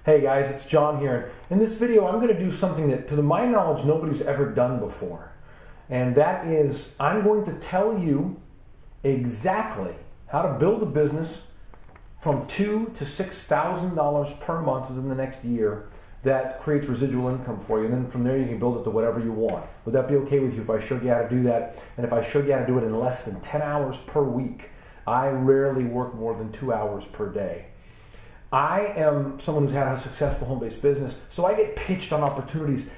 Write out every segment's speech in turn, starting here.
Hey guys, it's John here. In this video, I'm going to do something that, to my knowledge, nobody's ever done before. And that is, I'm going to tell you exactly how to build a business from $2,000 to $6,000 per month within the next year that creates residual income for you. And then from there, you can build it to whatever you want. Would that be okay with you if I showed you how to do that? And if I showed you how to do it in less than 10 hours per week? I rarely work more than 2 hours per day. I am someone who's had a successful home-based business, so I get pitched on opportunities,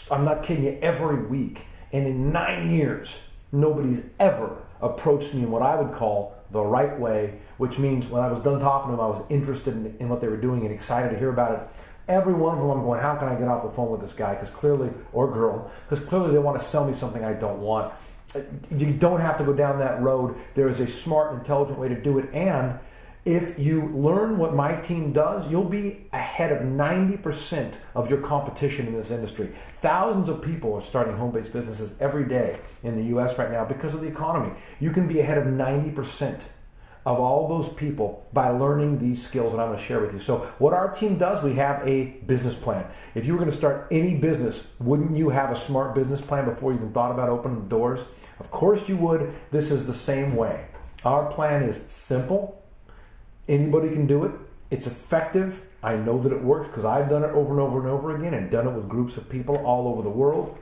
I'm not kidding you, every week. And in 9 years, nobody's ever approached me in what I would call the right way, which means when I was done talking to them, I was interested in what they were doing and excited to hear about it. Every one of them, I'm going, how can I get off the phone with this guy? Because clearly, or girl, because clearly they want to sell me something I don't want. You don't have to go down that road. There is a smart and intelligent way to do it. And if you learn what my team does, you'll be ahead of 90% of your competition in this industry. Thousands of people are starting home-based businesses every day in the U.S. right now because of the economy. You can be ahead of 90% of all those people by learning these skills that I'm going to share with you. So what our team does, we have a business plan. If you were going to start any business, wouldn't you have a smart business plan before you even thought about opening the doors? Of course you would. This is the same way. Our plan is simple. Anybody can do it. It's effective. I know that it works because I've done it over and over and over again and done it with groups of people all over the world.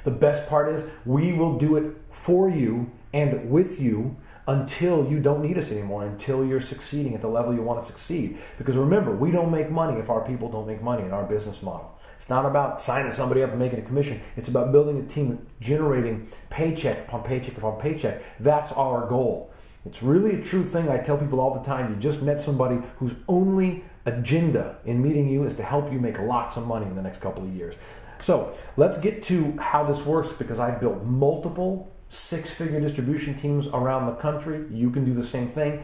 The best part is we will do it for you and with you until you don't need us anymore, until you're succeeding at the level you want to succeed. Because remember, we don't make money if our people don't make money in our business model. It's not about signing somebody up and making a commission. It's about building a team generating paycheck upon paycheck upon paycheck. That's our goal. It's really a true thing. I tell people all the time, you just met somebody whose only agenda in meeting you is to help you make lots of money in the next couple of years. So let's get to how this works, because I built multiple six-figure distribution teams around the country. You can do the same thing.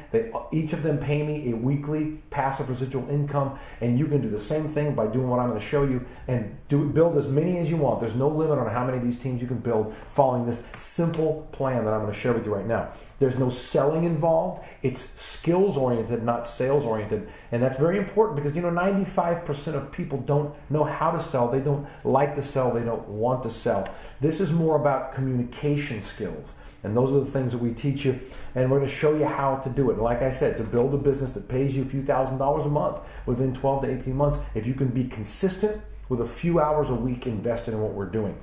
Each of them pay me a weekly passive residual income, and you can do the same thing by doing what I'm going to show you and build as many as you want. There's no limit on how many of these teams you can build following this simple plan that I'm going to share with you right now. There's no selling involved. It's skills-oriented, not sales-oriented. And that's very important because, 95% of people don't know how to sell. They don't like to sell. They don't want to sell. This is more about communication skills. And those are the things that we teach you. And we're going to show you how to do it. And like I said, to build a business that pays you a few $1,000s a month within 12 to 18 months, if you can be consistent with a few hours a week invested in what we're doing.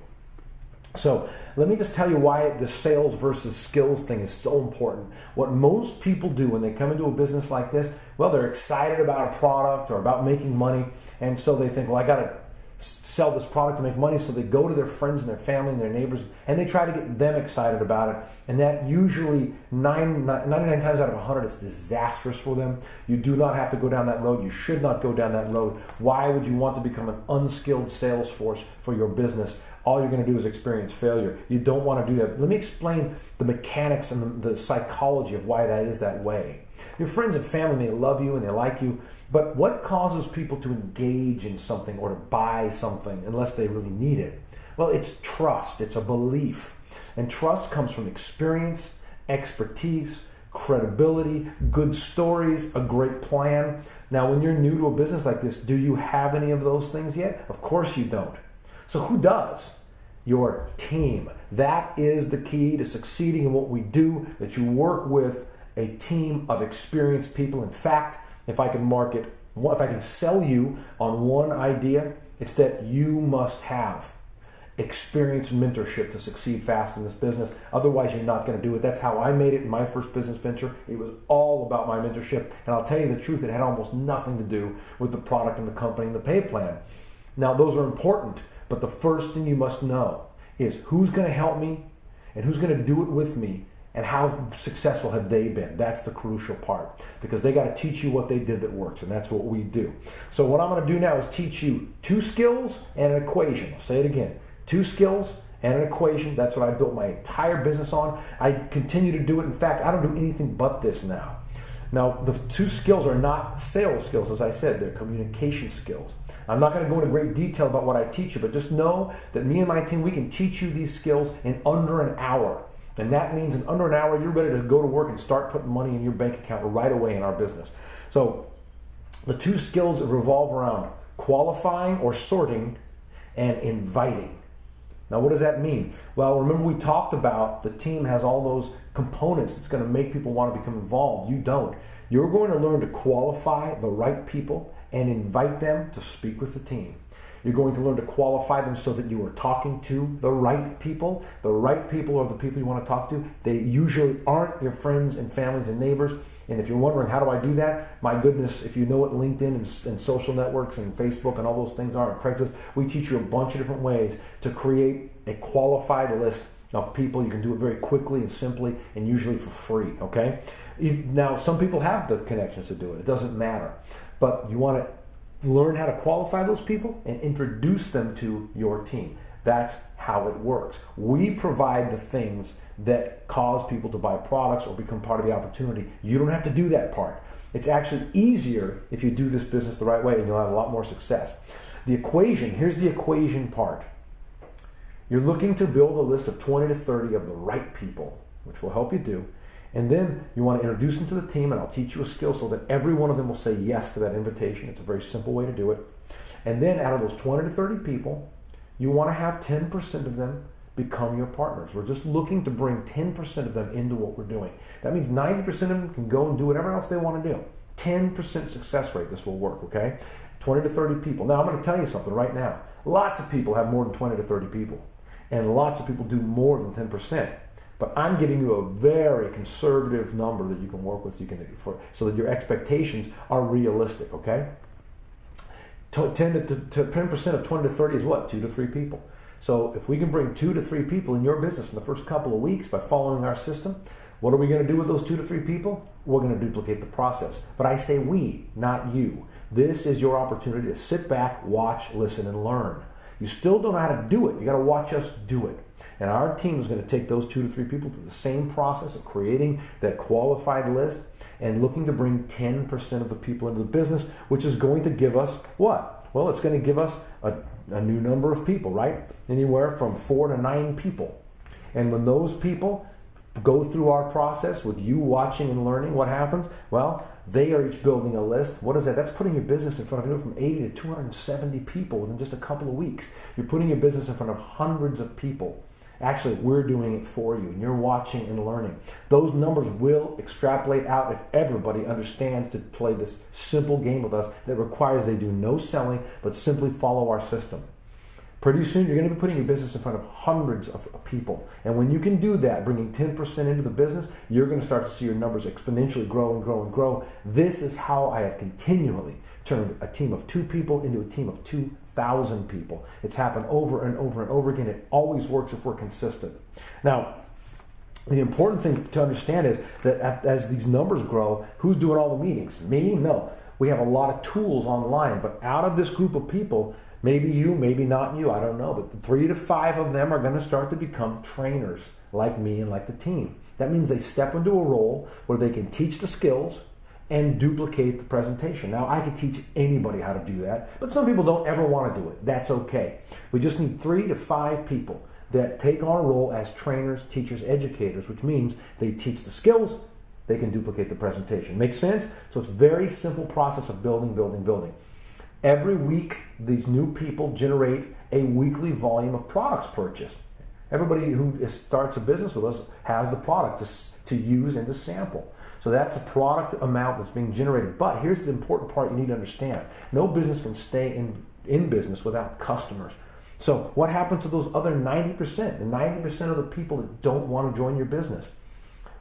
So let me just tell you why the sales versus skills thing is so important. What most people do when they come into a business like this, well, they're excited about a product or about making money. And so they think, well, I got to sell this product to make money. So they go to their friends and their family and their neighbors, and they try to get them excited about it. And that usually 99 times out of 100, it's disastrous for them. You do not have to go down that road. You should not go down that road. Why would you want to become an unskilled sales force for your business? All you're going to do is experience failure. You don't want to do that. Let me explain the mechanics and the psychology of why that is that way. Your friends and family may love you and they like you, but what causes people to engage in something or to buy something unless they really need it? Well, it's trust. It's a belief. And trust comes from experience, expertise, credibility, good stories, a great plan. Now, when you're new to a business like this, do you have any of those things yet? Of course you don't. So who does? Your team. That is the key to succeeding in what we do, that you work with a team of experienced people. In fact, if I can sell you on one idea, it's that you must have experienced mentorship to succeed fast in this business. Otherwise, you're not going to do it. That's how I made it in my first business venture. It was all about my mentorship. And I'll tell you the truth, it had almost nothing to do with the product and the company and the pay plan. Now, those are important. But the first thing you must know is who's going to help me and who's going to do it with me and how successful have they been. That's the crucial part, because they got to teach you what they did that works, and that's what we do. So what I'm going to do now is teach you 2 skills and an equation. I'll say it again. 2 skills and an equation. That's what I built my entire business on. I continue to do it. In fact, I don't do anything but this now. Now, the 2 skills are not sales skills, as I said. They're communication skills. I'm not going to go into great detail about what I teach you, but just know that me and my team, we can teach you these skills in under an hour. And that means in under an hour, you're ready to go to work and start putting money in your bank account right away in our business. So The two skills revolve around qualifying or sorting and inviting. Now, what does that mean? Well, remember we talked about the team has all those components that's going to make people want to become involved. You don't. You're going to learn to qualify the right people and invite them to speak with the team. You're going to learn to qualify them so that you are talking to the right people. The right people are the people you want to talk to. They usually aren't your friends and families and neighbors. And if you're wondering, how do I do that? My goodness, if you know what LinkedIn and social networks and Facebook and all those things are, and Craigslist, we teach you a bunch of different ways to create a qualified list of people. You can do it very quickly and simply and usually for free, okay? Now, some people have the connections to do it. It doesn't matter. But you want to learn how to qualify those people and introduce them to your team. That's how it works. We provide the things that cause people to buy products or become part of the opportunity. You don't have to do that part. It's actually easier if you do this business the right way, and you'll have a lot more success. The equation, here's the equation part. You're looking to build a list of 20 to 30 of the right people, which will help you do. And then you want to introduce them to the team, and I'll teach you a skill so that every one of them will say yes to that invitation. It's a very simple way to do it. And then out of those 20 to 30 people, you want to have 10% of them become your partners. We're just looking to bring 10% of them into what we're doing. That means 90% of them can go and do whatever else they want to do. 10% success rate, this will work, okay? 20 to 30 people. Now, I'm going to tell you something right now. Lots of people have more than 20 to 30 people, and lots of people do more than 10%. But I'm giving you a very conservative number that you can work with, so that your expectations are realistic, okay? 10% of 20 to 30 is what? 2 to 3 people. So if we can bring 2 to 3 people in your business in the first couple of weeks by following our system, what are we going to do with those 2 to 3 people? We're going to duplicate the process. But I say we, not you. This is your opportunity to sit back, watch, listen, and learn. You still don't know how to do it. You got to watch us do it. And our team is going to take those 2 to 3 people to the same process of creating that qualified list and looking to bring 10% of the people into the business, which is going to give us what? Well, it's going to give us a new number of people, right? Anywhere from 4 to 9 people. And when those people go through our process with you watching and learning, what happens? Well, they are each building a list. What is that? That's putting your business in front of from 80 to 270 people within just a couple of weeks. You're putting your business in front of hundreds of people. Actually, we're doing it for you, and you're watching and learning. Those numbers will extrapolate out if everybody understands to play this simple game with us that requires they do no selling, but simply follow our system. Pretty soon, you're going to be putting your business in front of hundreds of people. And when you can do that, bringing 10% into the business, you're going to start to see your numbers exponentially grow and grow and grow. This is how I have continually turned a team of 2 people into a team of 2,000 people. It's happened over and over and over again. It always works if we're consistent. Now, the important thing to understand is that as these numbers grow, who's doing all the meetings? Me? No. We have a lot of tools online, but out of this group of people, maybe you, maybe not you, I don't know, but 3 to 5 of them are going to start to become trainers like me and like the team. That means they step into a role where they can teach the skills and duplicate the presentation. Now, I could teach anybody how to do that, but some people don't ever want to do it. That's okay. We just need 3 to 5 people that take on a role as trainers, teachers, educators, which means they teach the skills, they can duplicate the presentation. Make sense? So it's a very simple process of building, building, building. Every week, these new people generate a weekly volume of products purchased. Everybody who starts a business with us has the product to use and to sample. So that's a product amount that's being generated. But here's the important part you need to understand. No business can stay in business without customers. So what happens to those other 90%? The 90% of the people that don't want to join your business?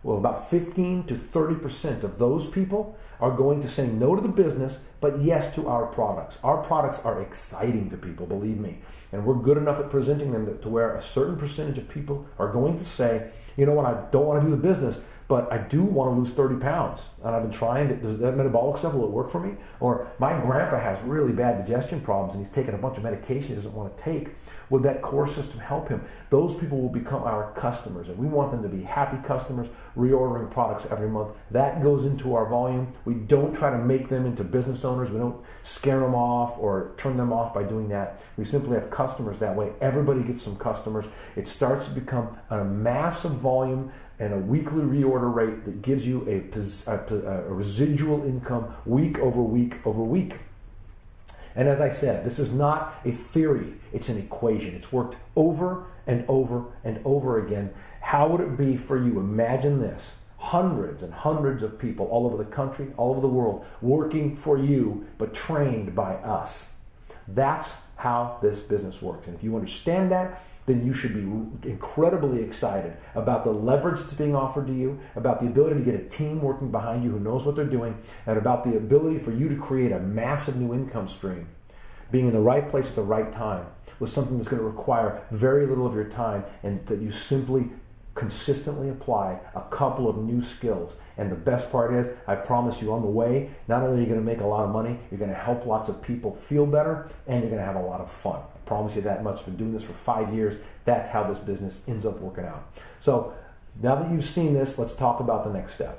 Well, about 15 to 30% of those people are going to say no to the business, but yes to our products. Our products are exciting to people, believe me. And we're good enough at presenting them to where a certain percentage of people are going to say, you know what, I don't want to do the business, but I do want to lose 30 pounds. And I've been trying to, does that metabolic stuff, will it work for me? Or my grandpa has really bad digestion problems and he's taking a bunch of medication he doesn't want to take. Would that core system help him? Those people will become our customers, and we want them to be happy customers, reordering products every month. That goes into our volume. We don't try to make them into business owners. We don't scare them off or turn them off by doing that. We simply have customers that way. Everybody gets some customers. It starts to become a massive volume and a weekly reorder rate that gives you a residual income week over week over week. And as I said, this is not a theory, it's an equation. It's worked over and over and over again. How would it be for you? Imagine this. Hundreds and hundreds of people all over the country, all over the world, working for you, but trained by us. That's how this business works. And if you understand that, then you should be incredibly excited about the leverage that's being offered to you, about the ability to get a team working behind you who knows what they're doing, and about the ability for you to create a massive new income stream, being in the right place at the right time, with something that's going to require very little of your time, and that you simply consistently apply a couple of new skills. And the best part is, I promise you on the way, not only are you going to make a lot of money, you're going to help lots of people feel better, and you're going to have a lot of fun. I promise you that much. I've been doing this for 5 years. That's how this business ends up working out. So now that you've seen this, let's talk about the next step.